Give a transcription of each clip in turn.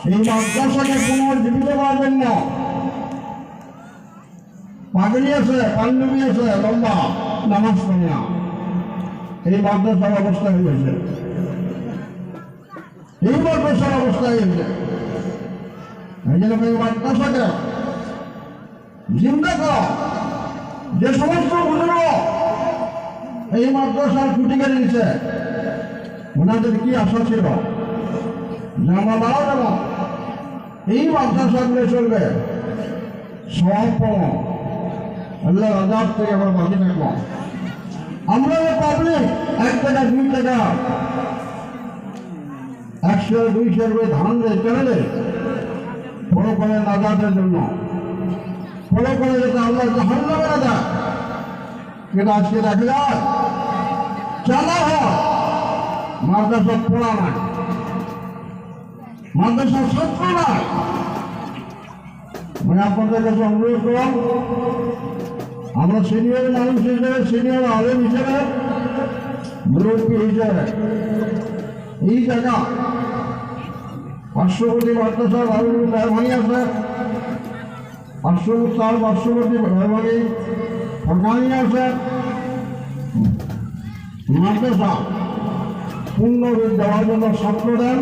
এই মাদ্রাসাকে পুনর্জীবিত করার জন্য পাগড়ি আছে, পাঞ্জাবি আছে, লম্বা নামাজ পড়ে না, এই মাদ্রাসার অবস্থা হয়েছে, এই মাদ্রাসার অবস্থা হয়েছে। এই জন্য এই মাদ্রাসাকে জিন্দা করা, যে সমস্ত বুজুর্গ এই মাদ্রাসার খুঁটি কেটে দিচ্ছে, ওনাদের কি আশা ছিল যে আমরা মারা যাব, এই মাদ্রাসাগুলো চলবে, সব পাবো, আল্লাহ আজাদ থেকে আমরা বাকি থাকবো। আমরা পাবলিক 1 টাকা 2 টাকা 100 200 করে ধান দেয় চলে দেয়, ফলো করে নাজাতের জন্য, ফলো করে যেটা আল্লাহ জাহান্নামে না যায়। কিন্তু আজকে দেখা যায় চালা হয় মাদ্রাসা পড়া নাই, মাদ্রাসার ছাত্র নাই। মানে আপনাদের কাছে অনুরোধ করলাম, আমরা সিনিয়র মানুষ হিসেবে, সিনিয়র আলেম হিসেবে, মুরব্বী হিসেবে এই জায়গা পার্শ্ববর্তী মাদ্রাসার মেহরবানি আছে, পার্শ্ববর্তী মেহরবানি সরকারি আছে, মাদ্রাসা পূর্ণরূপ দেওয়ার জন্য ছাত্র দেন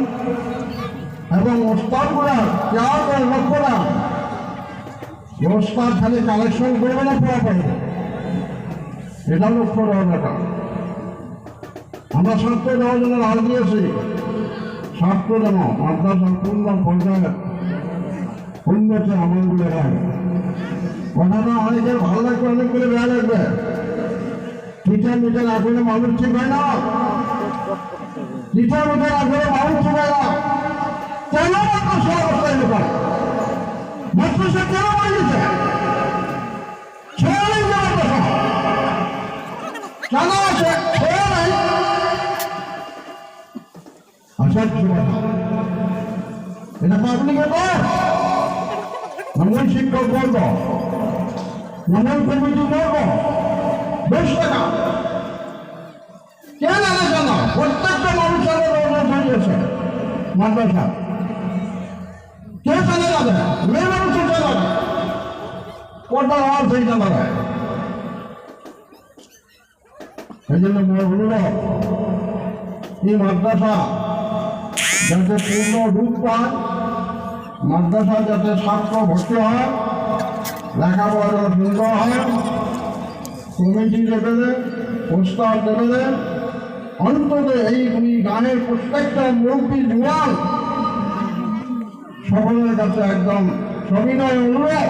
এবং ওস্তাদগুলা কেয়ার করে লক্ষ্য দেন। ওস্তাদ খালি কালেকশন করবে না, পড়া পারবে, এটা লক্ষ্য দেওয়ার ব্যাপার। আমরা ছাত্র দেওয়ার জন্য রাজ দিয়েছি, ছাত্র দেব মাদ্রাসার পূর্ণ পর্যায়ে উন্নতি আমলগুলো হয়। কথাটা অনেকের ভালো লাগবে, অনেকগুলো বেয়া লাগবে। টিচার মিটার আসলে মানুষ ঠিক হয় না, টিচার মিটার আসলে মানুষ ঠিক হয় না। কেন মাদ্রাসা অবস্থায় লোক মাদ্রাসা কেন বানিয়েছে? ছেড়ে নেই মাদ্রাসা কেন আছে? ছেড়ে নেই। এটা পাবলিকের দোষ, এমন শিক্ষক বর্গ, এমন কমিটি বর্গ বেশ টাকা কেন আলোচনা? প্রত্যেকটা মানুষের হয়েছে মাদ্রাসা, কে চলে যাবে? মেয়ে মানুষের চলে যাবে, পর্দার আওয়াজ হয়ে যাবে। এই জন্য অনুরোধ, এই মাদ্রাসা যাতে পূর্ণ রূপ পায়, মাদ্রাসা যাতে ছাত্র ভর্তি হয়, লেখাপড়া সুন্দর হয়, কমিটি লেভেলে, প্রস্তাব লেভেলে, অন্তত এই গানের প্রত্যেকটা মুরব্বী জুয়ান সকলের কাছে একদম সবিনয় অনুরোধ,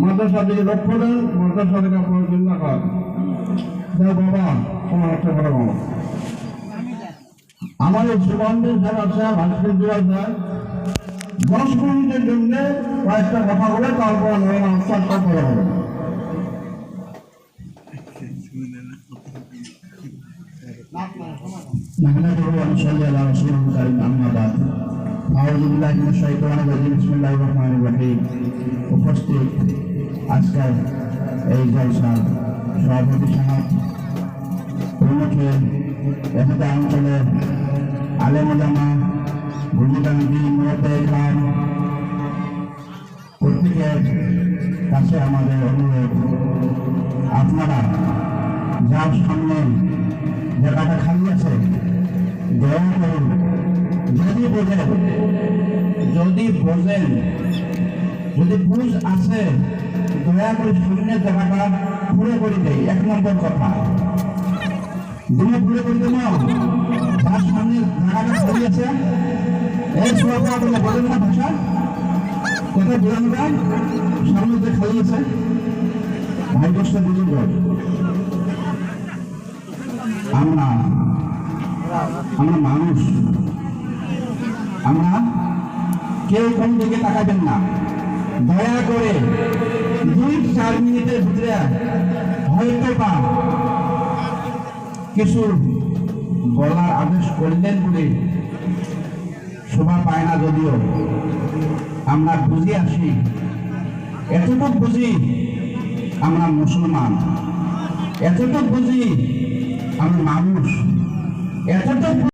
মাদ্রাসা দিকে লক্ষ্য দেন, মাদ্রাসা থেকে আপনার চিন্তা করেন। বাবা তোমার হচ্ছে বড় বাবা, আমার এই সুগন্ধের যারা আছে ভাস্কর দেওয়া যায় 10 মিনিটের জন্য কয়েকটা কথা বলে তারপর আনসারটা করা হবে। উপস্থিত আজকের এই জলসার সভাপতি সাহেব, এখানে অঞ্চলের আলেম ওলামা, ভূমিকাঙ্গী, মুরব্বী খান, প্রত্যেকের কাছে আমাদের অনুরোধ, আপনারা যার সামনে জায়গাটা খালি আছে দয়া করুন, যদি বোঝেন যদি বুঝ আছে দয়া করে শূন্যের জায়গাটা পুরো করে দেয়। 1 নম্বর কথা, দুটো পুরো করে দেব, যার সামনে জায়গাটা খালি আছে এই সবাই বলেন না ভাষা কোথায় বোঝানো যায়, সামনে যে খালি আছে ভাই দশটা বুঝুন। আমরা মানুষ, আমরা কেউ কোন দিকে তাকাবেন না, দয়া করে 2-4 মিনিটের ভিতরে হয়তো বা কিছু বলার আদেশ করলেন বলে শোভা পায় না, যদিও আমরা বুঝে আসি, এতটুকু বুঝি আমরা মুসলমান, এতটুকু বুঝি আমরা মানুষ, এতটুকু